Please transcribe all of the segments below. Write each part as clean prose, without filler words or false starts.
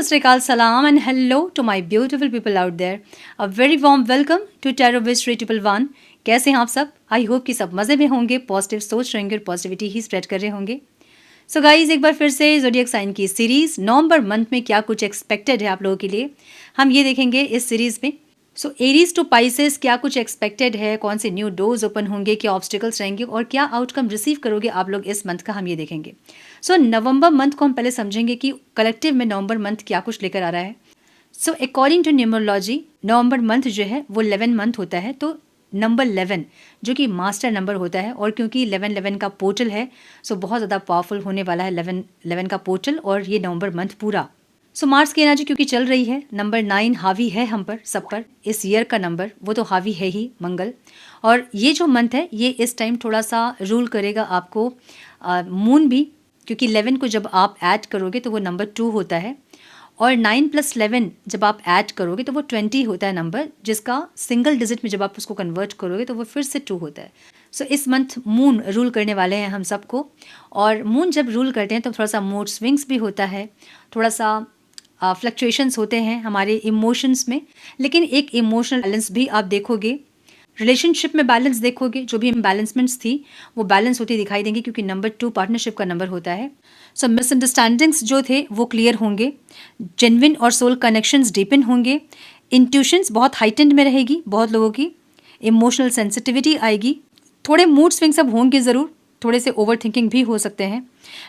Sat Sri Akal, Salam, and hello to my beautiful people out there. A very warm welcome to Tarot Wish 3111. कैसे हैं आप सब? आई hope कि सब मज़े में होंगे, पॉजिटिव सोच रहेंगे और पॉजिटिविटी ही स्प्रेड कर रहे होंगे. सो गाइज, एक बार फिर से ज़ोडिएक साइन की सीरीज़ नवंबर मंथ में क्या कुछ एक्सपेक्टेड है आप लोगों के लिए, हम ये देखेंगे इस सीरीज़ में. सो एरीज टू पाइसेस क्या कुछ एक्सपेक्टेड है, कौन से न्यू डोर्स ओपन होंगे, क्या ऑब्स्टिकल्स रहेंगे और क्या आउटकम रिसीव करोगे आप लोग इस मंथ का, हम ये देखेंगे. सो नवंबर मंथ को हम पहले समझेंगे कि कलेक्टिव में नवंबर मंथ क्या कुछ लेकर आ रहा है. So according to numerology November month जो है वो 11 मंथ होता है. तो नंबर 11 जो कि मास्टर नंबर होता है, और क्योंकि 11 का पोर्टल है, सो बहुत ज़्यादा पावरफुल होने वाला है 11 का पोर्टल और ये नवंबर मंथ पूरा. सो मार्स की एनर्जी क्योंकि चल रही है, नंबर 9 हावी है हम पर, सब पर. इस ईयर का नंबर वो तो हावी है ही, मंगल. और ये जो मंथ है ये इस टाइम थोड़ा सा रूल करेगा आपको. मून भी, क्योंकि 11 को जब आप ऐड करोगे तो वो नंबर 2 होता है, और 9 + 11 जब आप ऐड करोगे तो वो 20 होता है नंबर, जिसका सिंगल डिजिट में जब आप उसको कन्वर्ट करोगे तो वो फिर से 2 होता है. सो इस मंथ मून रूल करने वाले हैं हम सबको, और मून जब रूल करते हैं तो थोड़ा सा मूड स्विंग्स भी होता है, थोड़ा सा फ्लक्चुएशंस होते हैं हमारे इमोशंस में. लेकिन एक इमोशनल बैलेंस भी आप देखोगे, रिलेशनशिप में बैलेंस देखोगे, जो भी इम्बैलेंसमेंट्स थी वो बैलेंस होती दिखाई देंगी, क्योंकि नंबर 2 पार्टनरशिप का नंबर होता है. सो मिसअंडरस्टैंडिंग्स जो थे वो क्लियर होंगे, जेन्युइन और सोल कनेक्शंस डीपन होंगे, इंट्यूशंस बहुत हाइटेंड में रहेगी बहुत लोगों की, इमोशनल सेंसिटिविटी आएगी, थोड़े मूड स्विंग्स अब होंगे ज़रूर, थोड़े से ओवर थिंकिंग भी हो सकते हैं.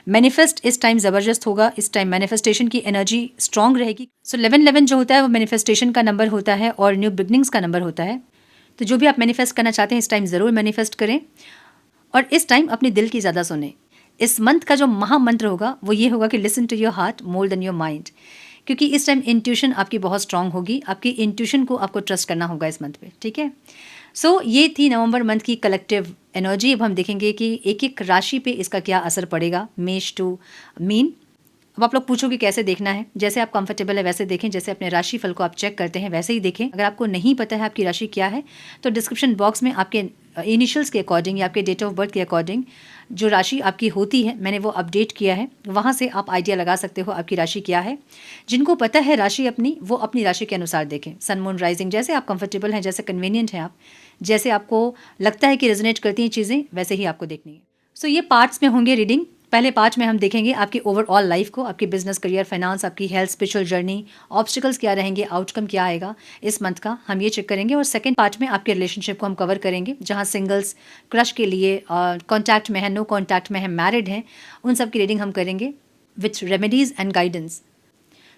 मैनिफेस्ट इस टाइम ज़बरदस्त होगा, इस टाइम मैनिफेस्टेशन की एनर्जी स्ट्रांग रहेगी. सो 11 जो होता है वो मैनिफेस्टेशन का नंबर होता है और न्यू बिगनिंग्स का नंबर होता है. तो जो भी आप मैनिफेस्ट करना चाहते हैं इस टाइम ज़रूर मैनिफेस्ट करें, और इस टाइम अपने दिल की ज़्यादा सुने. इस मंथ का जो महामंत्र होगा वो ये होगा कि listen to your heart more than your mind, क्योंकि इस टाइम इंट्यूशन आपकी बहुत स्ट्रांग होगी. आपकी इंट्यूशन को आपको ट्रस्ट करना होगा इस मंथ पे, ठीक है. सो ये थी नवंबर मंथ की कलेक्टिव एनर्जी. अब हम देखेंगे कि एक एक राशि पे इसका क्या असर पड़ेगा, मेष टू मीन. अब आप लोग पूछोगे कैसे देखना है, जैसे आप कंफर्टेबल है वैसे देखें, जैसे अपने राशि फल को आप चेक करते हैं वैसे ही देखें. अगर आपको नहीं पता है आपकी राशि क्या है तो डिस्क्रिप्शन बॉक्स में आपके इनिशियल्स के अकॉर्डिंग या आपके डेट ऑफ बर्थ के अकॉर्डिंग जो राशि आपकी होती है मैंने वो अपडेट किया है, वहाँ से आप आइडिया लगा सकते हो आपकी राशि क्या है. जिनको पता है राशि अपनी, वो अपनी राशि के अनुसार देखें. सन मून राइजिंग, जैसे आप कंफर्टेबल हैं, जैसे कन्वीनियंट हैं आप, जैसे आपको लगता है कि रेजोनेट करती हैं चीज़ें, वैसे ही आपको देखनी है. सो ये पार्ट्स में होंगे रीडिंग. पहले पार्ट में हम देखेंगे आपकी ओवरऑल लाइफ को, आपकी बिजनेस, करियर, फाइनेंस, आपकी हेल्थ, स्पिरिचुअल जर्नी, ऑब्स्टिकल्स क्या रहेंगे, आउटकम क्या आएगा इस मंथ का, हम ये चेक करेंगे. और सेकंड पार्ट में आपके रिलेशनशिप को हम कवर करेंगे, जहां सिंगल्स, क्रश के लिए, कॉन्टैक्ट में है, नो कॉन्टैक्ट में है, मैरिड हैं, उन सब की रीडिंग हम करेंगे विथ रेमेडीज़ एंड गाइडेंस.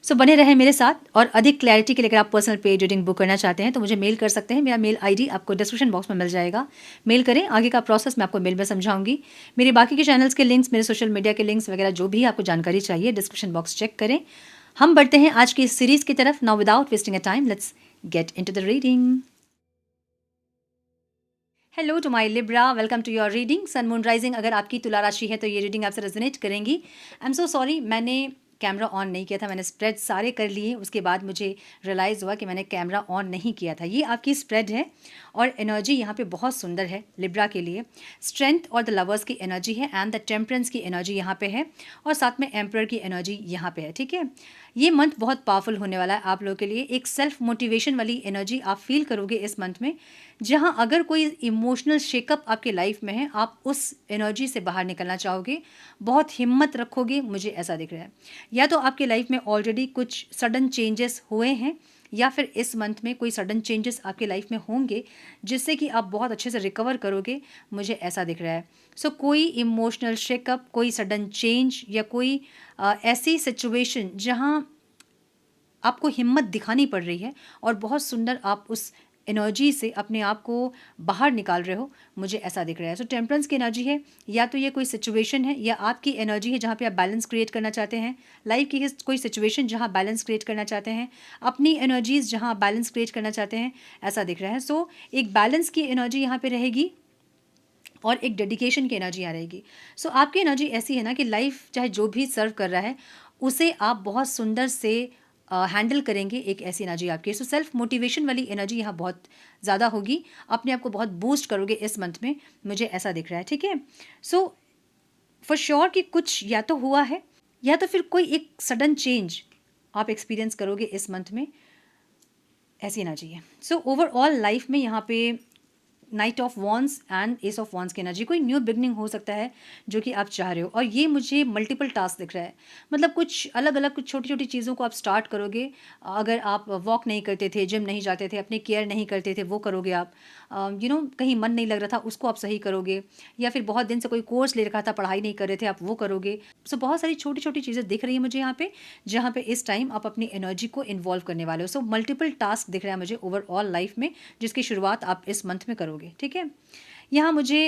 सो बने रहें मेरे साथ. और अधिक क्लैरिटी के लिए अगर आप पर्सनल पेड रीडिंग बुक करना चाहते हैं तो मुझे मेल कर सकते हैं. मेरा मेल आईडी आपको डिस्क्रिप्शन बॉक्स में मिल जाएगा, मेल करें. आगे का प्रोसेस मैं आपको मेल में समझाऊंगी. मेरे बाकी के चैनल्स के लिंक्स, मेरे सोशल मीडिया के लिंक्स वगैरह जो भी आपको जानकारी चाहिए, डिस्क्रिप्शन बॉक्स चेक करें. हम बढ़ते हैं आज की इस सीरीज़ की तरफ. Now without wasting a time let's get into the reading. Hello to my Libra, welcome to your reading. Sun moon rising, अगर आपकी तुला राशि है तो ये रीडिंग आपसे रेजोनेट करेंगी. आई एम सो सॉरी, मैंने कैमरा ऑन नहीं किया था, मैंने स्प्रेड सारे कर लिए, उसके बाद मुझे रियलाइज़ हुआ कि मैंने कैमरा ऑन नहीं किया था. ये आपकी स्प्रेड है और एनर्जी यहाँ पे बहुत सुंदर है लिब्रा के लिए. स्ट्रेंथ और द लवर्स की एनर्जी है, एंड द टेम्परेंस की एनर्जी यहाँ पे है, और साथ में एम्परर की एनर्जी यहाँ पे है, ठीक है. ये मंथ बहुत पावरफुल होने वाला है आप लोगों के लिए. एक सेल्फ मोटिवेशन वाली एनर्जी आप फील करोगे इस मंथ में, जहाँ अगर कोई इमोशनल शेकअप आपके लाइफ में है, आप उस एनर्जी से बाहर निकलना चाहोगे, बहुत हिम्मत रखोगे, मुझे ऐसा दिख रहा है. या तो आपके लाइफ में ऑलरेडी कुछ सडन चेंजेस हुए हैं, या फिर इस मंथ में कोई सडन चेंजेस आपके लाइफ में होंगे जिससे कि आप बहुत अच्छे से रिकवर करोगे, मुझे ऐसा दिख रहा है. सो कोई इमोशनल शेकअप, कोई सडन चेंज, या कोई ऐसी सिचुएशन जहाँ आपको हिम्मत दिखानी पड़ रही है और बहुत सुंदर आप उस एनर्जी से अपने आप को बाहर निकाल रहे हो, मुझे ऐसा दिख रहा है. सो टेम्परेंस की एनर्जी है, या तो ये कोई सिचुएशन है या आपकी एनर्जी है जहाँ पे आप बैलेंस क्रिएट करना चाहते हैं. लाइफ की कोई सिचुएशन जहाँ बैलेंस क्रिएट करना चाहते हैं, अपनी एनर्जीज जहाँ आप बैलेंस क्रिएट करना चाहते हैं, ऐसा दिख रहा है. सो एक बैलेंस की एनर्जी यहाँ पे रहेगी और एक डेडिकेशन की एनर्जी यहाँ रहेगी. सो आपकी एनर्जी ऐसी है ना कि लाइफ चाहे जो भी सर्व कर रहा है उसे आप बहुत सुंदर से हैंडल करेंगे, एक ऐसी एनर्जी आपकी. सो सेल्फ मोटिवेशन वाली एनर्जी यहाँ बहुत ज़्यादा होगी, अपने आप को बहुत बूस्ट करोगे इस मंथ में, मुझे ऐसा दिख रहा है, ठीक है. सो फॉर श्योर कि कुछ या तो हुआ है, या तो फिर कोई एक सडन चेंज आप एक्सपीरियंस करोगे इस मंथ में, ऐसी एनर्जी है। सो ओवरऑल लाइफ में यहाँ पे night of wands and S of wands की एनर्जी, कोई न्यू बिगनिंग हो सकता है जो कि आप चाह रहे हो, और ये मुझे मल्टीपल टास्क दिख रहा है। मतलब कुछ अलग अलग कुछ छोटी छोटी चीज़ों को आप स्टार्ट करोगे। अगर आप वॉक नहीं करते थे, जिम नहीं जाते थे, अपने केयर नहीं करते थे, वो करोगे आप। कहीं मन नहीं लग रहा था, उसको आप सही करोगे। या फिर बहुत दिन से कोई कोर्स ले रखा था, पढ़ाई नहीं कर रहे थे, आप वो करोगे। सो बहुत सारी छोटी छोटी चीज़ें दिख रही है मुझे यहाँ पे, जहाँ पे इस टाइम आप अपनी एनर्जी को इन्वॉल्व करने वाले हो। सो मल्टीपल टास्क दिख रहा है मुझे ओवरऑल लाइफ में, जिसकी शुरुआत आप इस मंथ में करोगे। ठीक है, यहाँ मुझे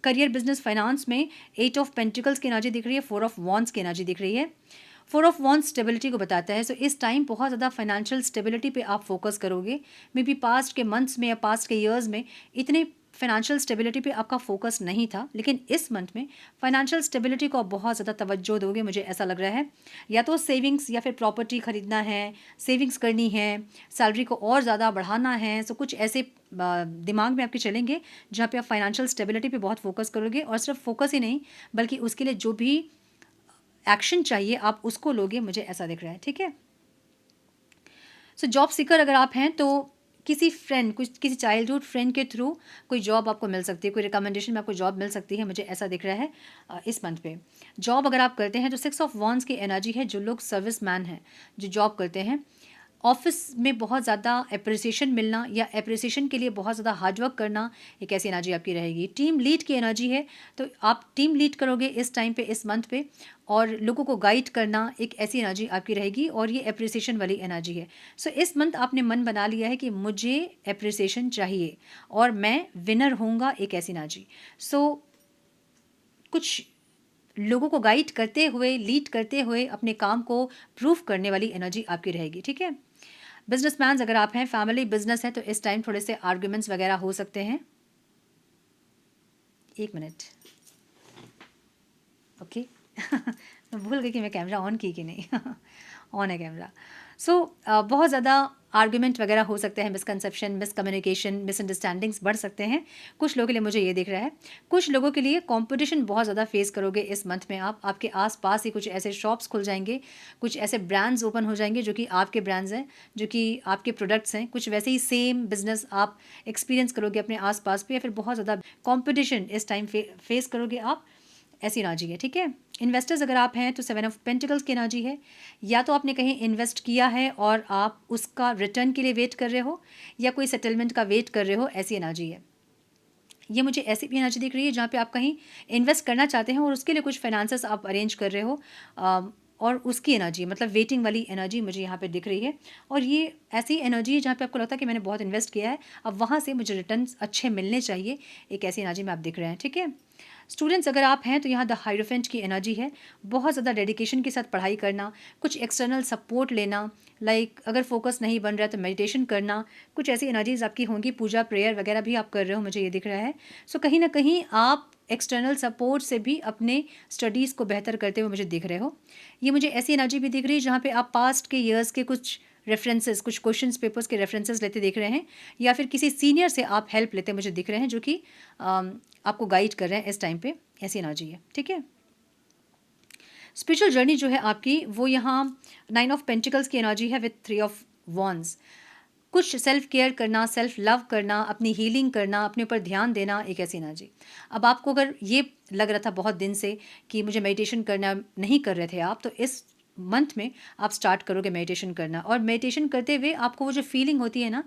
करियर, बिजनेस, फाइनेंस में 8 ऑफ पेंटिकल्स की एनर्जी दिख रही है, 4 ऑफ वॉन्ड्स की एनर्जी दिख रही है। 4 ऑफ वॉन्ड्स स्टेबिलिटी को बताता है। सो इस टाइम बहुत ज़्यादा फाइनेंशियल स्टेबिलिटी पे आप फोकस करोगे। मे बी पास्ट के मंथ्स में या पास्ट के ईयर्स में इतने फाइनेंशियल स्टेबिलिटी पे आपका फोकस नहीं था, लेकिन इस मंथ में फाइनेंशियल स्टेबिलिटी को आप बहुत ज़्यादा तवज्जो दोगे, मुझे ऐसा लग रहा है। या तो सेविंग्स या फिर प्रॉपर्टी खरीदना है, सेविंग्स करनी है, सैलरी को और ज़्यादा बढ़ाना है। सो कुछ ऐसे दिमाग में आपके चलेंगे जहाँ पे आप फाइनेंशियल स्टेबिलिटी पे बहुत फोकस करोगे, और सिर्फ फोकस ही नहीं बल्कि उसके लिए जो भी एक्शन चाहिए आप उसको लोगे, मुझे ऐसा दिख रहा है। ठीक है, सो जॉब सीकर अगर आप हैं तो किसी फ्रेंड, कुछ किसी चाइल्डहुड फ्रेंड के थ्रू कोई जॉब आपको मिल सकती है, कोई रिकमेंडेशन में आपको जॉब मिल सकती है, मुझे ऐसा दिख रहा है इस मंथ पे। जॉब अगर आप करते हैं तो 6 ऑफ वॉन्ड्स की एनर्जी है। जो लोग सर्विस मैन हैं, जो जॉब करते हैं, ऑफिस में बहुत ज़्यादा अप्रिसिएशन मिलना या अप्रिसिएशन के लिए बहुत ज़्यादा हार्डवर्क करना, एक ऐसी एनर्जी आपकी रहेगी। टीम लीड की एनर्जी है, तो आप टीम लीड करोगे इस टाइम पे, इस मंथ पे, और लोगों को गाइड करना, एक ऐसी एनर्जी आपकी रहेगी, और ये अप्रिसिएशन वाली एनर्जी है। सो इस मंथ आपने मन बना लिया है कि मुझे अप्रिसिएशन चाहिए और मैं विनर होऊंगा, एक ऐसी एनर्जी। सो कुछ लोगों को गाइड करते हुए, लीड करते हुए अपने काम को प्रूव करने वाली एनर्जी आपकी रहेगी। ठीक है, बिजनेसमैन अगर आप हैं, फैमिली बिजनेस है, तो इस टाइम थोड़े से आर्ग्यूमेंट्स वगैरह हो सकते हैं। एक मिनट, ओके मैं भूल गई कि मैं कैमरा ऑन की कि नहीं ऑन है कैमरा। सो बहुत ज़्यादा आर्ग्यूमेंट वगैरह हो सकते हैं, मिसकंसेप्शन, मिसकम्युनिकेशन, मिसअंडरस्टैंडिंग्स बढ़ सकते हैं कुछ लोगों के लिए, मुझे ये दिख रहा है। कुछ लोगों के लिए कंपटीशन बहुत ज़्यादा फेस करोगे इस मंथ में आप। आपके आसपास ही कुछ ऐसे शॉप्स खुल जाएंगे, कुछ ऐसे ब्रांड्स ओपन हो जाएंगे जो कि आपके ब्रांड्स हैं, जो कि आपके प्रोडक्ट्स हैं। कुछ वैसे ही सेम बिजनेस आप एक्सपीरियंस करोगे अपने आसपास पे, या फिर बहुत ज़्यादा कॉम्पिटिशन इस टाइम फेस करोगे आप, ऐसी एनर्जी है। ठीक है, इन्वेस्टर्स अगर आप हैं तो 7 ऑफ पेंटिकल्स की एनर्जी है। या तो आपने कहीं इन्वेस्ट किया है और आप उसका रिटर्न के लिए वेट कर रहे हो, या कोई सेटलमेंट का वेट कर रहे हो, ऐसी एनर्जी है। ये मुझे ऐसी भी एनर्जी दिख रही है जहाँ पे आप कहीं इन्वेस्ट करना चाहते हैं और उसके लिए कुछ फाइनेंसेस आप अरेंज कर रहे हो, और उसकी एनर्जी, मतलब वेटिंग वाली एनर्जी मुझे यहाँ पे दिख रही है। और ये ऐसी एनर्जी है जहाँ पे आपको लगता है कि मैंने बहुत इन्वेस्ट किया है, अब वहाँ से मुझे रिटर्न्स अच्छे मिलने चाहिए, एक ऐसी एनर्जी में आप दिख रहे हैं। ठीक है, स्टूडेंट्स अगर आप हैं तो यहाँ द हायरोफेंट की एनर्जी है। बहुत ज़्यादा डेडिकेशन के साथ पढ़ाई करना, कुछ एक्सटर्नल सपोर्ट लेना, लाइक अगर फोकस नहीं बन रहा है तो मेडिटेशन करना, कुछ ऐसी एनर्जीज आपकी होंगी। पूजा, प्रेयर वगैरह भी आप कर रहे हो, मुझे ये दिख रहा है। सो कहीं ना कहीं आप एक्सटर्नल सपोर्ट से भी अपने स्टडीज़ को बेहतर करते हुए मुझे दिख रहे हो। ये मुझे ऐसी एनर्जी भी दिख रही है जहाँ पे आप पास्ट के ईयर्स के कुछ रेफरेंसेस, कुछ क्वेश्चंस पेपर्स के रेफरेंसेस लेते दिख रहे हैं, या फिर किसी सीनियर से आप हेल्प लेते मुझे दिख रहे हैं, जो कि आपको गाइड कर रहे हैं इस टाइम पे, ऐसी एनर्जी है। ठीक है, स्पिरिचुअल जर्नी जो है आपकी, वो यहाँ 9 ऑफ पेंटिकल्स की एनर्जी है विथ 3 ऑफ वॉन्ड्स। कुछ सेल्फ केयर करना, सेल्फ लव करना, अपनी हीलिंग करना, अपने ऊपर ध्यान देना, एक ऐसी एनर्जी। अब आपको अगर ये लग रहा था बहुत दिन से कि मुझे मेडिटेशन करना, नहीं कर रहे थे आप, तो इस मंथ में आप स्टार्ट करोगे मेडिटेशन करना। और मेडिटेशन करते हुए आपको वो जो फीलिंग होती है ना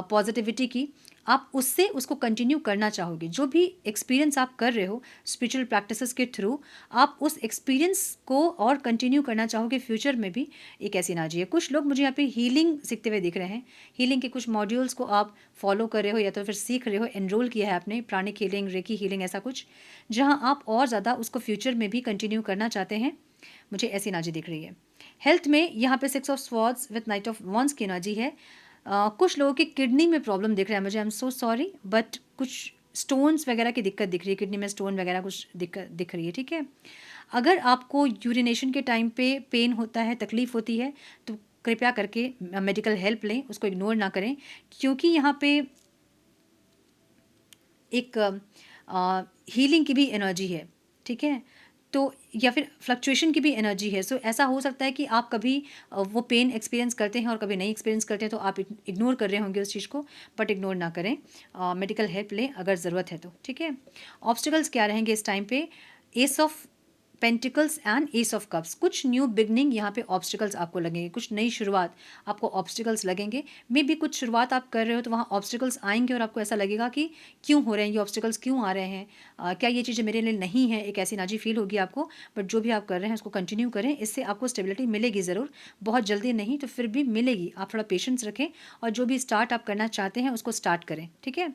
पॉजिटिविटी की, आप उससे उसको कंटिन्यू करना चाहोगे। जो भी एक्सपीरियंस आप कर रहे हो स्पिरिचुअल प्रैक्टिसेस के थ्रू, आप उस एक्सपीरियंस को और कंटिन्यू करना चाहोगे फ्यूचर में भी, एक ऐसी एनर्जी है। कुछ लोग मुझे यहाँ पे हीलिंग सीखते हुए दिख रहे हैं, हीलिंग के कुछ मॉड्यूल्स को आप फॉलो कर रहे हो या तो फिर सीख रहे हो, एनरोल किया है आपने, प्राणिक हीलिंग, रेकी हीलिंग, ऐसा कुछ, जहाँ आप और ज़्यादा उसको फ्यूचर में भी कंटिन्यू करना चाहते हैं, मुझे ऐसी एनर्जी दिख रही है। हेल्थ में यहाँ पे 6 of swords with night of wands की एनर्जी है। कुछ लोगों की किडनी में प्रॉब्लम दिख रहा है मुझे, I am so sorry, but कुछ स्टोन्स वगैरह की दिक्कत दिख रही है, किडनी में स्टोन वगैरह कुछ दिक्कत दिख रही है। ठीक है, अगर आपको यूरिनेशन के टाइम पे पेन होता है, तकलीफ होती है, तो कृपया करके मेडिकल हेल्प लें, उसको इग्नोर ना करें, क्योंकि यहाँ पे एक हीलिंग की भी एनर्जी है। ठीक है, तो या फिर फ्लक्चुएशन की भी एनर्जी है। सो ऐसा हो सकता है कि आप कभी वो पेन एक्सपीरियंस करते हैं और कभी नहीं एक्सपीरियंस करते हैं, तो आप इग्नोर कर रहे होंगे उस चीज़ को, बट इग्नोर ना करें, मेडिकल हेल्प लें अगर ज़रूरत है तो, ठीक है। ऑब्स्टिकल्स क्या रहेंगे इस टाइम पे? S of pentacles and S of cups, कुछ न्यू बिगनिंग यहाँ पे ऑब्स्टिकल्स आपको लगेंगे, कुछ नई शुरुआत आपको ऑब्स्टिकल्स लगेंगे। मे बी कुछ शुरुआत आप कर रहे हो तो वहाँ ऑब्स्टिकल्स आएंगे और आपको ऐसा लगेगा कि क्यों हो रहे हैं ये ऑब्स्टिकल्स, क्यों आ रहे हैं, क्या ये चीज़ें मेरे लिए नहीं है, एक ऐसी नाजी फील होगी आपको। बट जो भी आप कर रहे हैं उसको कंटिन्यू करें, इससे आपको स्टेबिलिटी मिलेगी ज़रूर, बहुत जल्दी नहीं तो फिर भी मिलेगी। आप थोड़ा पेशेंस रखें और जो भी स्टार्ट आप करना चाहते हैं उसको स्टार्ट करें, ठीक है।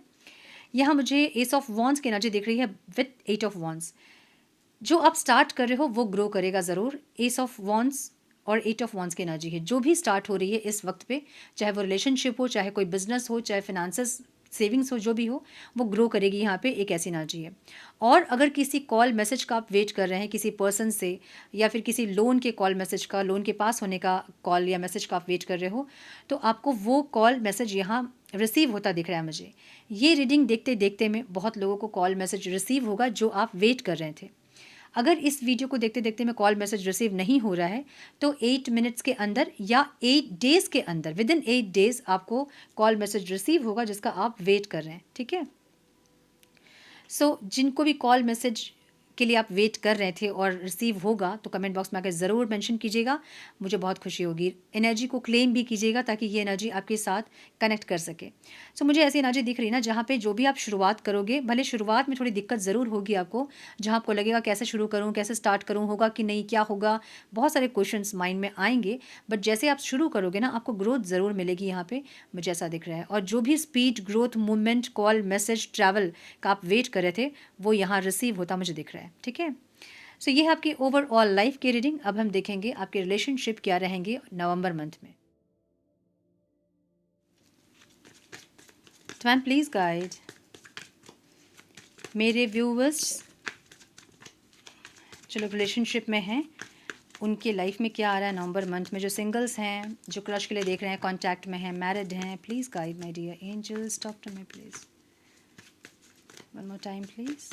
यहाँ मुझे एस ऑफ वॉन्स की एनर्जी दिख रही है विथ एट ऑफ वॉन्स। जो आप स्टार्ट कर रहे हो वो ग्रो करेगा ज़रूर। एस ऑफ वॉन्स और एट ऑफ वॉन्स की एनर्जी है। जो भी स्टार्ट हो रही है इस वक्त पे, चाहे वो रिलेशनशिप हो, चाहे कोई बिजनेस हो, चाहे फिनेंसेस सेविंग्स हो, जो भी हो वो ग्रो करेगी। यहाँ पे एक ऐसी एनर्जी है। और अगर किसी कॉल मैसेज का आप वेट कर रहे हैं किसी पर्सन से, या फिर किसी लोन के कॉल मैसेज का, लोन के पास होने का कॉल या मैसेज का आप वेट कर रहे हो, तो आपको वो कॉल मैसेज यहाँ रिसीव होता दिख रहा है मुझे। ये रीडिंग देखते देखते में बहुत लोगों को कॉल मैसेज रिसीव होगा जो आप वेट कर रहे थे। अगर इस वीडियो को देखते देखते में कॉल मैसेज रिसीव नहीं हो रहा है तो 8 मिनट्स के अंदर या 8 डेज़ के अंदर, विद इन 8 डेज़ आपको कॉल मैसेज रिसीव होगा जिसका आप वेट कर रहे हैं, ठीक है। सो जिनको भी कॉल मैसेज के लिए आप वेट कर रहे थे और रिसीव होगा तो कमेंट बॉक्स में आकर ज़रूर मेंशन कीजिएगा, मुझे बहुत खुशी होगी। एनर्जी को क्लेम भी कीजिएगा ताकि ये एनर्जी आपके साथ कनेक्ट कर सके। सो मुझे ऐसी एनर्जी दिख रही है ना जहाँ पे जो भी आप शुरुआत करोगे, भले शुरुआत में थोड़ी दिक्कत ज़रूर होगी आपको, जहाँ आपको लगेगा कैसे शुरू करूँ, कैसे स्टार्ट करूँ, होगा कि नहीं, क्या होगा, बहुत सारे क्वेश्चंस माइंड में आएंगे। बट जैसे आप शुरू करोगे ना आपको ग्रोथ ज़रूर मिलेगी यहाँ पे, मुझे ऐसा दिख रहा है। और जो भी speed, growth, movement, call message, travel का आप वेट कर रहे थे वो यहाँ रिसीव होता मुझे दिख रहा है, ठीक है। सो ये है आपकी ओवरऑल लाइफ की रीडिंग। अब हम देखेंगे आपके रिलेशनशिप क्या रहेंगे नवंबर मंथ में। तो मैम प्लीज़ गाइड मेरे व्यूवर्स चलो रिलेशनशिप में हैं, उनके लाइफ में क्या आ रहा है नवंबर मंथ में। जो सिंगल्स हैं, जो क्रश के लिए देख रहे हैं, कॉन्टैक्ट में हैं, मैरिड हैं, please guide my dear angels, talk to me please, one more time please.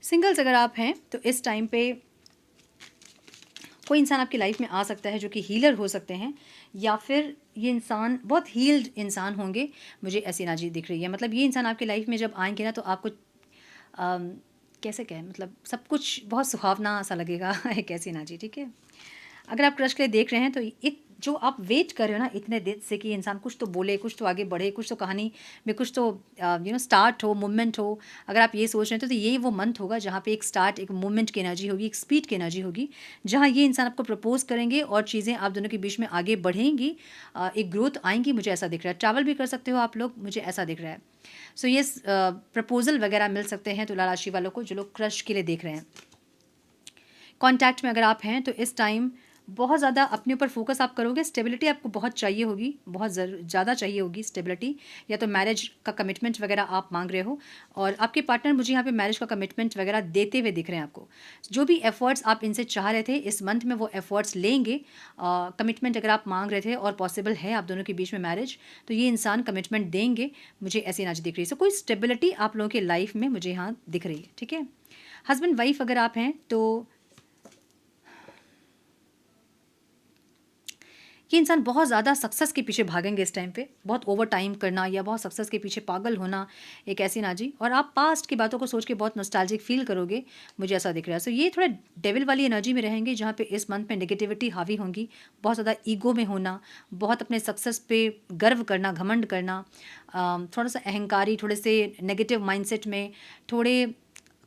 Singles अगर आप हैं तो इस टाइम पे कोई इंसान आपकी लाइफ में आ सकता है जो कि हीलर हो सकते हैं, या फिर ये इंसान बहुत हील्ड इंसान होंगे, मुझे ऐसी एनर्जी दिख रही है। मतलब ये इंसान आपकी लाइफ में जब आएंगे ना तो आपको कैसे कहें, मतलब सब कुछ बहुत सुहावना सा लगेगा एक ऐसी एनर्जी, ठीक है। अगर आप क्रश के लिए देख रहे हैं तो एक जो आप वेट कर रहे हो ना इतने दिन से कि इंसान कुछ तो बोले, कुछ तो आगे बढ़े, कुछ तो कहानी में कुछ तो स्टार्ट हो, मूवमेंट हो, अगर आप ये सोच रहे हैं तो ये वो मंथ होगा जहाँ पे एक स्टार्ट, एक मूवमेंट की एनर्जी होगी, एक स्पीड की एनर्जी होगी, जहाँ ये इंसान आपको प्रपोज करेंगे और चीज़ें आप दोनों के बीच में आगे बढ़ेंगी, एक ग्रोथ आएंगी, मुझे ऐसा दिख रहा है। ट्रैवल भी कर सकते हो आप लोग, मुझे ऐसा दिख रहा है। सो ये प्रपोजल वगैरह मिल सकते हैं तुला राशि वालों को जो लोग क्रश के लिए देख रहे हैं। कॉन्टैक्ट में अगर आप हैं तो इस टाइम बहुत ज़्यादा अपने ऊपर फोकस आप करोगे। स्टेबिलिटी आपको बहुत चाहिए होगी, बहुत ज़्यादा चाहिए होगी स्टेबिलिटी, या तो मैरिज का कमिटमेंट वगैरह आप मांग रहे हो और आपके पार्टनर मुझे यहाँ पे मैरिज का कमिटमेंट वगैरह देते हुए दिख रहे हैं आपको। जो भी एफर्ट्स आप इनसे चाह रहे थे इस मंथ में वो एफर्ट्स लेंगे। कमिटमेंट अगर आप मांग रहे थे और पॉसिबल है आप दोनों के बीच में मैरिज, तो ये इंसान कमिटमेंट देंगे, मुझे ऐसी एनर्जी दिख रही है। सो कोई स्टेबिलिटी आप लोगों के लाइफ में मुझे यहाँ दिख रही है, ठीक है। हस्बैंड वाइफ अगर आप हैं तो ये इंसान बहुत ज़्यादा सक्सेस के पीछे भागेंगे इस टाइम पे, बहुत ओवर टाइम करना या बहुत सक्सेस के पीछे पागल होना, एक ऐसी एनर्जी। और आप पास्ट की बातों को सोच के बहुत नॉस्टैल्जिक फील करोगे, मुझे ऐसा दिख रहा है। सो ये थोड़ा डेविल वाली एनर्जी में रहेंगे जहाँ पे इस मंथ में नेगेटिविटी हावी होंगी, बहुत ज़्यादा ईगो में होना, बहुत अपने सक्सेस पे गर्व करना, घमंड करना, थोड़ा सा अहंकारी, थोड़े से नेगेटिव माइंडसेट में, थोड़े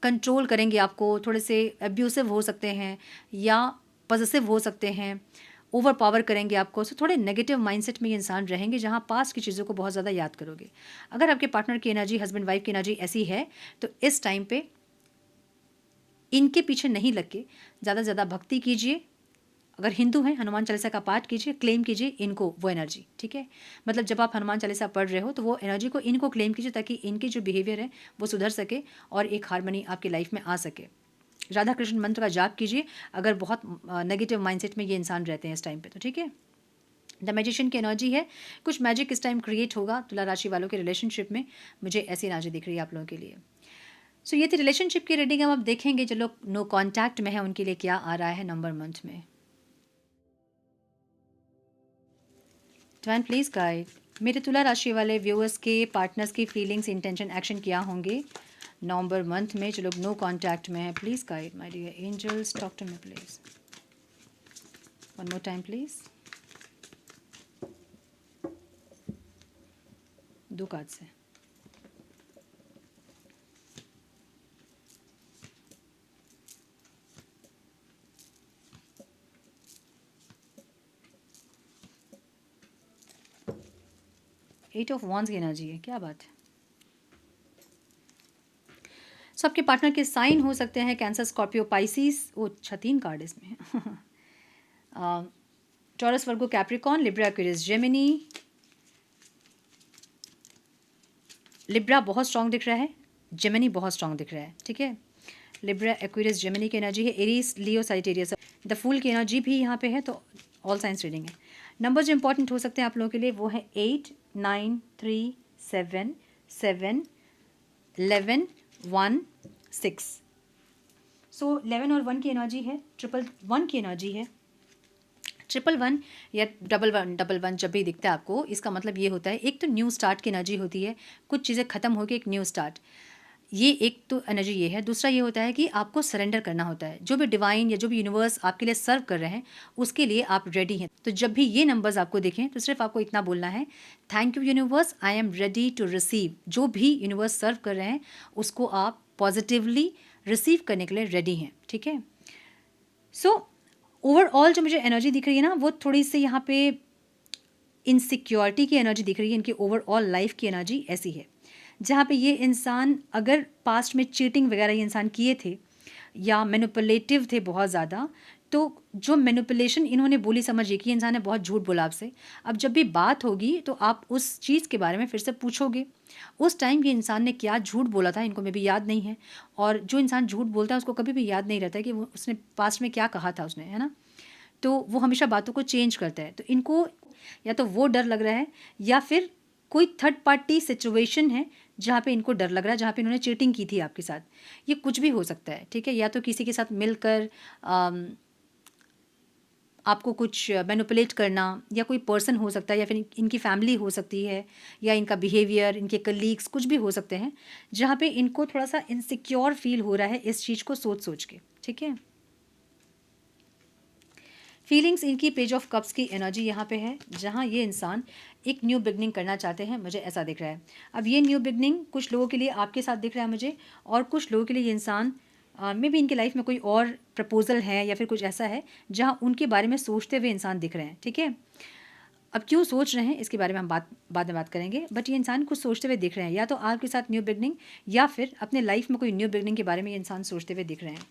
कंट्रोल करेंगे आपको, थोड़े से अब्यूसिव हो सकते हैं या पॉसेसिव हो सकते हैं, ओवर पावर करेंगे आपको। सो थोड़े नेगेटिव माइंडसेट में ये इंसान रहेंगे जहाँ पास्ट की चीज़ों को बहुत ज़्यादा याद करोगे। अगर आपके पार्टनर की एनर्जी, हस्बैंड वाइफ की एनर्जी ऐसी है तो इस टाइम पे इनके पीछे नहीं लग के ज़्यादा से ज़्यादा भक्ति कीजिए, अगर हिंदू हैं, हनुमान चालीसा का पाठ कीजिए, क्लेम कीजिए इनको वो एनर्जी, ठीक है। मतलब जब आप हनुमान चालीसा पढ़ रहे हो तो वो एनर्जी को इनको क्लेम कीजिए ताकि इनकी जो बिहेवियर है वो सुधर सके और एक हार्मनी आपकी लाइफ में आ सके। राधा कृष्ण मंत्र का जाप कीजिए अगर बहुत नेगेटिव माइंडसेट में ये इंसान रहते हैं इस टाइम पे, तो ठीक है। द मैजिशियन की एनर्जी है, कुछ मैजिक इस टाइम क्रिएट होगा तुला राशि वालों के रिलेशनशिप में, मुझे ऐसी एनर्जी दिख रही है आप लोगों के लिए। सो ये थी रिलेशनशिप की रीडिंग। अब देखेंगे जो लोग नो कॉन्टैक्ट में है उनके लिए क्या आ रहा है नंबर मंथ में। डिवाइन प्लीज गाइड मेरे तुला राशि वाले व्यूअर्स के पार्टनर्स की फीलिंग्स, इंटेंशन, एक्शन क्या होंगे नवंबर मंथ में जो लोग नो कॉन्टैक्ट में है। Please guide my dear angels, talk to me please, one more time please. दो कार्ड से एट ऑफ वॉन्स की एनर्जी है, क्या बात है। सो आपके पार्टनर के साइन हो सकते हैं कैंसर, स्कॉर्पियो, पाइसिस, वो 3 कार्ड इसमें Taurus, Virgo, Capricorn, Libra, Aquarius, Gemini. Libra बहुत स्ट्रांग दिख रहा है, जेमिनी बहुत स्ट्रांग दिख रहा है, ठीक है। लिब्रा, एक्वेरियस, जेमिनी की एनर्जी है। Aries, Leo, Sagittarius, the fool की एनर्जी भी यहाँ पे है, तो ऑल साइंस रीडिंग है। नंबर जो इंपॉर्टेंट हो सकते हैं आप लोगों के लिए वो है 8, 9, 3, 7, 7, 11, 1, 6। सो 11 और 1 की एनर्जी है, 111 की एनर्जी है। 111 या 111 जब भी दिखता है आपको, इसका मतलब ये होता है एक तो न्यू स्टार्ट की एनर्जी होती है, कुछ चीज़ें खत्म होकर एक न्यू स्टार्ट, ये एक तो एनर्जी ये है। दूसरा ये होता है कि आपको सरेंडर करना होता है, जो भी डिवाइन या जो भी यूनिवर्स आपके लिए सर्व कर रहे हैं उसके लिए आप रेडी हैं। तो जब भी ये नंबर्स आपको दिखें तो सिर्फ आपको इतना बोलना है, thank you universe, I am ready to receive. जो भी यूनिवर्स सर्व कर रहे हैं उसको आप पॉजिटिवली रिसीव करने के लिए रेडी हैं, ठीक है। सो ओवरऑल जो मुझे एनर्जी दिख रही है ना, वो थोड़ी सी यहाँ पे इनसिक्योरिटी की एनर्जी दिख रही है। इनकी ओवरऑल लाइफ की एनर्जी ऐसी है जहाँ पे ये इंसान अगर पास्ट में चीटिंग वगैरह ये इंसान किए थे या मैनिपुलेटिव थे बहुत ज़्यादा, तो जो मैनिपुलेशन इन्होंने बोली, समझिए कि इंसान ने बहुत झूठ बोला आपसे। अब जब भी बात होगी तो आप उस चीज़ के बारे में फिर से पूछोगे उस टाइम ये इंसान ने क्या झूठ बोला था, इनको में भी याद नहीं है। और जो इंसान झूठ बोलता है उसको कभी भी याद नहीं रहता है कि वो उसने पास्ट में क्या कहा था उसने, है ना। तो वो हमेशा बातों को चेंज करता है। तो इनको या तो वो डर लग रहा है या फिर कोई थर्ड पार्टी सिचुएशन है जहाँ पे इनको डर लग रहा है, जहाँ पे इन्होंने चीटिंग की थी आपके साथ। ये कुछ भी हो सकता है, ठीक है। या तो किसी के साथ मिलकर आपको कुछ मैनिपुलेट करना, या कोई पर्सन हो सकता है, या फिर इनकी फैमिली हो सकती है, या इनका बिहेवियर, इनके कलीग्स, कुछ भी हो सकते हैं जहाँ पे इनको थोड़ा सा इनसिक्योर फील हो रहा है इस चीज़ को सोच सोच के, ठीक है। फीलिंग्स इनकी पेज ऑफ कप्स की एनर्जी यहाँ पे है जहाँ ये इंसान एक न्यू बिगनिंग करना चाहते हैं, मुझे ऐसा दिख रहा है। अब ये न्यू बिगनिंग कुछ लोगों के लिए आपके साथ दिख रहा है मुझे, और कुछ लोगों के लिए ये इंसान मे भी इनकी लाइफ में कोई और प्रपोजल है या फिर कुछ ऐसा है जहाँ उनके बारे में सोचते हुए इंसान दिख रहे हैं, ठीक है। अब क्यों सोच रहे हैं इसके बारे में हम बाद में बात करेंगे, बट ये इंसान कुछ सोचते हुए दिख रहे हैं, या तो आपके साथ न्यू बिगनिंग या फिर अपने लाइफ में कोई न्यू बिगनिंग के बारे में ये इंसान सोचते हुए दिख रहे हैं।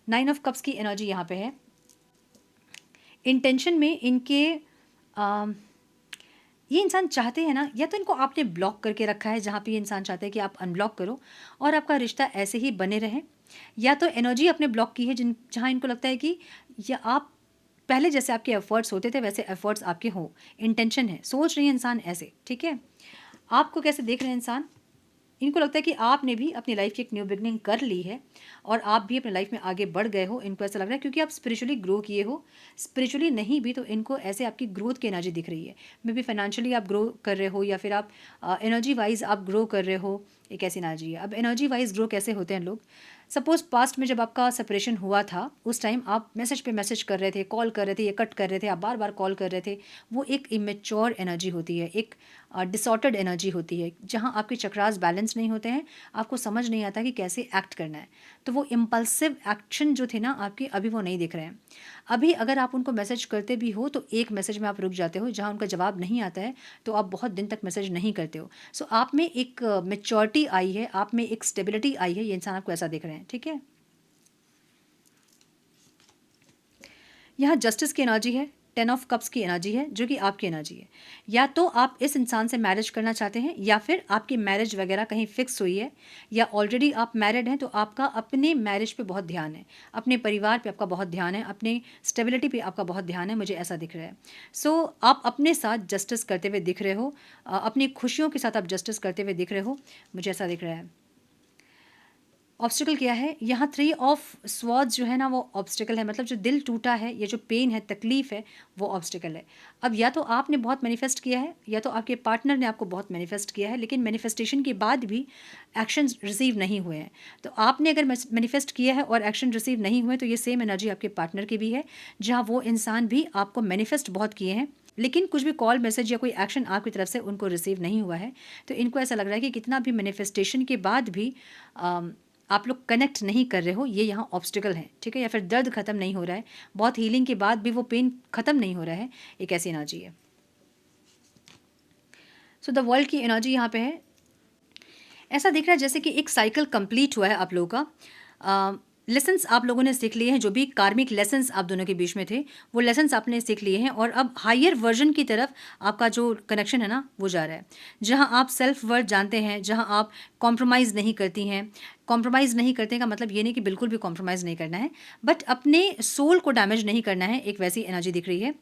9 ऑफ कप्स की एनर्जी यहाँ पे है। इंटेंशन में इनके ये इंसान चाहते हैं ना, या तो इनको आपने ब्लॉक करके रखा है जहाँ पे ये इंसान चाहते हैं कि आप अनब्लॉक करो और आपका रिश्ता ऐसे ही बने रहे, या तो एनर्जी अपने ब्लॉक की है जहाँ इनको लगता है कि या आप पहले जैसे आपके एफर्ट्स होते थे वैसे एफर्ट्स आपके हों। इंटेंशन है, सोच रही है इंसान ऐसे, ठीक है। आपको कैसे देख रहे हैं इंसान, इनको लगता है कि आपने भी अपनी लाइफ की एक न्यू बिगनिंग कर ली है और आप भी अपनी लाइफ में आगे बढ़ गए हो। इनको ऐसा लग रहा है क्योंकि आप स्पिरिचुअली ग्रो किए हो, स्पिरिचुअली नहीं भी तो इनको ऐसे आपकी ग्रोथ की एनर्जी दिख रही है। मे बी फाइनेंशियली आप ग्रो कर रहे हो या फिर आप एनर्जी वाइज आप ग्रो कर रहे हो, एक ऐसी एनर्जी है। अब एनर्जी वाइज ग्रो कैसे होते हैं लोग, सपोज पास्ट में जब आपका सेपरेशन हुआ था उस टाइम आप मैसेज पे मैसेज कर रहे थे, कॉल कर रहे थे या कट कर रहे थे, आप बार बार कॉल कर रहे थे, वो एक इमेच्योर एनर्जी होती है, एक डिसऑर्डर्ड एनर्जी होती है जहाँ आपके चक्रास बैलेंस नहीं होते हैं, आपको समझ नहीं आता कि कैसे एक्ट करना है। तो वो इम्पल्सिव एक्शन जो थे ना आपके, अभी वो नहीं दिख रहे हैं। अभी अगर आप उनको मैसेज करते भी हो तो एक मैसेज में आप रुक जाते हो, जहाँ उनका जवाब नहीं आता है तो आप बहुत दिन तक मैसेज नहीं करते हो। सो आप में एक मेच्योरिटी आई है, आप में एक स्टेबिलिटी आई है, ये इंसान आपको ऐसा देख रहे हैं, ठीक है। यहाँ जस्टिस की एनर्जी है, 10 ऑफ कप्स की एनर्जी है, जो कि आपकी एनर्जी है। या तो आप इस इंसान से मैरिज करना चाहते हैं, या फिर आपकी मैरिज वगैरह कहीं फिक्स हुई है, या ऑलरेडी आप मैरिड हैं, तो आपका अपने मैरिज पे बहुत ध्यान है, अपने परिवार पे आपका बहुत ध्यान है, अपने स्टेबिलिटी पे आपका बहुत ध्यान है, मुझे ऐसा दिख रहा है। सो आप अपने साथ जस्टिस करते हुए दिख रहे हो, अपनी खुशियों के साथ आप जस्टिस करते हुए दिख रहे हो, मुझे ऐसा दिख रहा है। ऑब्स्टिकल क्या है यहाँ? 3 ऑफ स्वॉर्ड्स जो है ना, वो ऑब्स्टिकल है, मतलब जो दिल टूटा है, ये जो पेन है, तकलीफ है, वो ऑब्स्टिकल है। अब या तो आपने बहुत मैनिफेस्ट किया है, या तो आपके पार्टनर ने आपको बहुत मैनिफेस्ट किया है, लेकिन मैनिफेस्टेशन के बाद भी एक्शन रिसीव नहीं हुए हैं। तो आपने अगर मैनिफेस्ट किया है और एक्शन रिसीव नहीं हुए, तो ये सेम एनर्जी आपके पार्टनर की भी है, जहाँ वो इंसान भी आपको मैनिफेस्ट बहुत किए हैं, लेकिन कुछ भी कॉल मैसेज या कोई एक्शन आपकी तरफ से उनको रिसीव नहीं हुआ है। तो इनको ऐसा लग रहा है कि कितना भी मैनिफेस्टेशन के बाद भी आप लोग कनेक्ट नहीं कर रहे हो, ये यहाँ ऑब्स्टिकल है, ठीक है। या फिर दर्द खत्म नहीं हो रहा है, बहुत हीलिंग के बाद भी वो पेन खत्म नहीं हो रहा है, एक ऐसी एनर्जी है। सो द वर्ल्ड की एनर्जी यहाँ पे है। ऐसा दिख रहा है जैसे कि एक साइकिल कंप्लीट हुआ है आप लोगों का। लेसन्स आप लोगों ने सीख लिए हैं, जो भी कार्मिक लेसन्स आप दोनों के बीच में थे, वो लेसन्स आपने सीख लिए हैं, और अब हायर वर्जन की तरफ आपका जो कनेक्शन है ना, वो जा रहा है, जहां आप सेल्फ वर्थ जानते हैं, जहां आप कॉम्प्रोमाइज़ नहीं करती हैं। कॉम्प्रोमाइज़ नहीं करते का मतलब ये नहीं कि बिल्कुल भी कॉम्प्रोमाइज़ नहीं करना है, बट अपने सोल को डैमेज नहीं करना है, एक वैसी एनर्जी दिख रही है।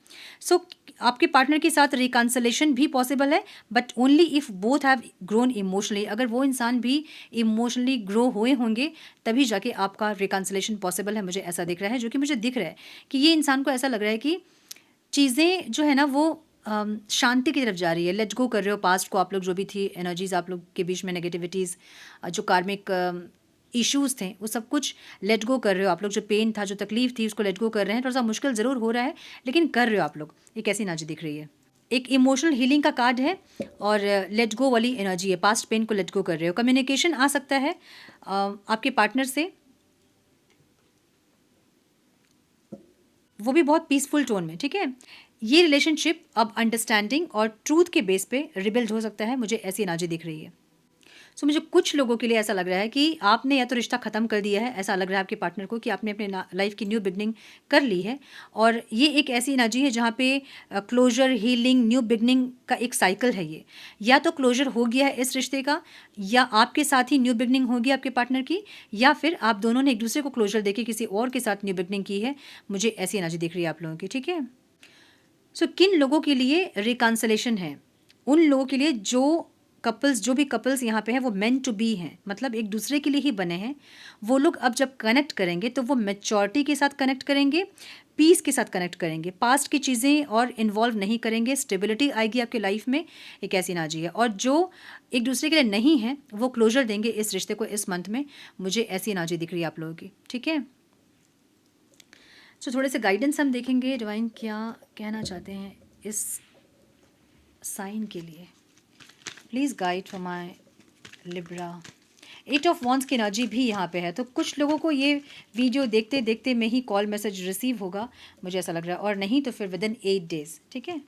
सो आपके पार्टनर के साथ रिकन्सिलेशन भी पॉसिबल है, but only if both have grown emotionally. अगर वो इंसान भी इमोशनली ग्रो हुए होंगे, तभी जाके आपका रिकन्सिलेशन पॉसिबल है, मुझे ऐसा दिख रहा है। जो कि मुझे दिख रहा है कि ये इंसान को ऐसा लग रहा है कि चीज़ें जो है ना, वो शांति की तरफ जा रही है। लेट गो कर रहे हो पास्ट को आप लोग, जो भी थी एनर्जीज आप लोग के बीच में, नेगेटिविटीज़, जो कार्मिक इश्यूज़ थे, वो सब कुछ लेट गो कर रहे हो आप लोग। जो पेन था, जो तकलीफ थी, उसको लेट गो कर रहे हैं। थोड़ा सा मुश्किल ज़रूर हो रहा है, लेकिन कर रहे हो आप लोग। एक ऐसी एनर्जी दिख रही है, एक इमोशनल हीलिंग का कार्ड है, और लेट गो वाली एनर्जी है। पास्ट पेन को लेट गो कर रहे हो। कम्युनिकेशन आ सकता है आपके पार्टनर से, वो भी बहुत पीसफुल टोन में, ठीक है। ये रिलेशनशिप अब अंडरस्टैंडिंग और ट्रूथ के बेस पे रिबिल्ड हो सकता है, मुझे ऐसी एनर्जी दिख रही है। सो मुझे कुछ लोगों के लिए ऐसा लग रहा है कि आपने या तो रिश्ता ख़त्म कर दिया है, ऐसा लग रहा है आपके पार्टनर को कि आपने अपने लाइफ की न्यू बिगनिंग कर ली है, और ये एक ऐसी एनर्जी है जहाँ पे क्लोजर, हीलिंग, न्यू बिगनिंग का एक साइकिल है ये। या तो क्लोजर हो गया है इस रिश्ते का, या आपके साथ ही न्यू बिगनिंग होगी आपके पार्टनर की, या फिर आप दोनों ने एक दूसरे को क्लोजर देके किसी और के साथ न्यू बिगनिंग की है। मुझे ऐसी एनर्जी दिख रही है आप लोगों की, ठीक है। सो किन लोगों के लिए रिकन्सिलेशन है? उन लोगों के लिए जो भी कपल्स यहाँ पे हैं, वो मेंट टू बी हैं, मतलब एक दूसरे के लिए ही बने हैं। वो लोग अब जब कनेक्ट करेंगे, तो वो मैच्योरिटी के साथ कनेक्ट करेंगे, पीस के साथ कनेक्ट करेंगे, पास्ट की चीज़ें और इन्वॉल्व नहीं करेंगे, स्टेबिलिटी आएगी आपके लाइफ में, एक ऐसी एनर्जी है। और जो एक दूसरे के लिए नहीं है, वो क्लोजर देंगे इस रिश्ते को इस मंथ में, मुझे ऐसी एनर्जी दिख रही है आप लोगों की, ठीक है। सो थोड़े से गाइडेंस हम देखेंगे, डिवाइन क्या कहना चाहते हैं इस साइन के लिए। Please guide for my Libra. 8 of wands की एनर्जी भी यहाँ पे है, तो कुछ लोगों को ये वीडियो देखते देखते में ही कॉल मैसेज रिसीव होगा, मुझे ऐसा लग रहा है, और नहीं तो फिर विद इन 8 डेज, ठीक है।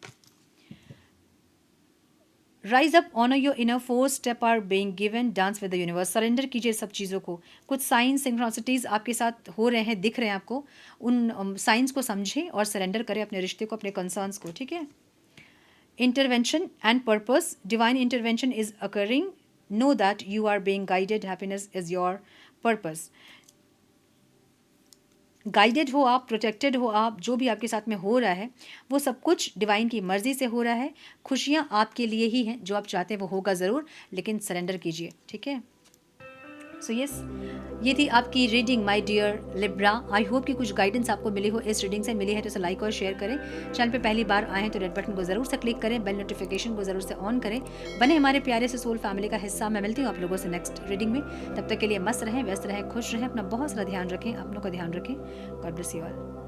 Rise up, honour your inner force, step are being given, dance with the universe. Surrender कीजिए सब चीज़ों को। कुछ साइंस, सिंक्रोनिसिटीज़ आपके साथ हो रहे हैं, दिख रहे हैं आपको, उन साइंस को समझें और सरेंडर करें अपने रिश्ते को, अपने कंसर्न्स को, ठीक है। Intervention and purpose. Divine intervention is occurring. Know that you are being guided. Happiness is your purpose. Guided हो आप, प्रोटेक्टेड हो आप, जो भी आपके साथ में हो रहा है, वो सब कुछ डिवाइन की मर्जी से हो रहा है। खुशियाँ आपके लिए ही हैं, जो आप चाहते हैं वो होगा ज़रूर, लेकिन सरेंडर कीजिए, ठीक है। सो यस, ये थी आपकी reading my dear Libra. I hope कि कुछ गाइडेंस आपको मिली हो, इस रीडिंग से मिली है तो इसे लाइक और शेयर करें। चैनल पे पहली बार आए हैं तो रेड बटन को ज़रूर से क्लिक करें, बेल नोटिफिकेशन को ज़रूर से ऑन करें, बने हमारे प्यारे से सोल फैमिली का हिस्सा। मैं मिलती हूँ आप लोगों से नेक्स्ट रीडिंग में। तब तक के लिए मस्त रहें, व्यस्त रहें, खुश रहें, अपना बहुत सारा ध्यान रखें, अपनों का ध्यान रखें। God bless you all.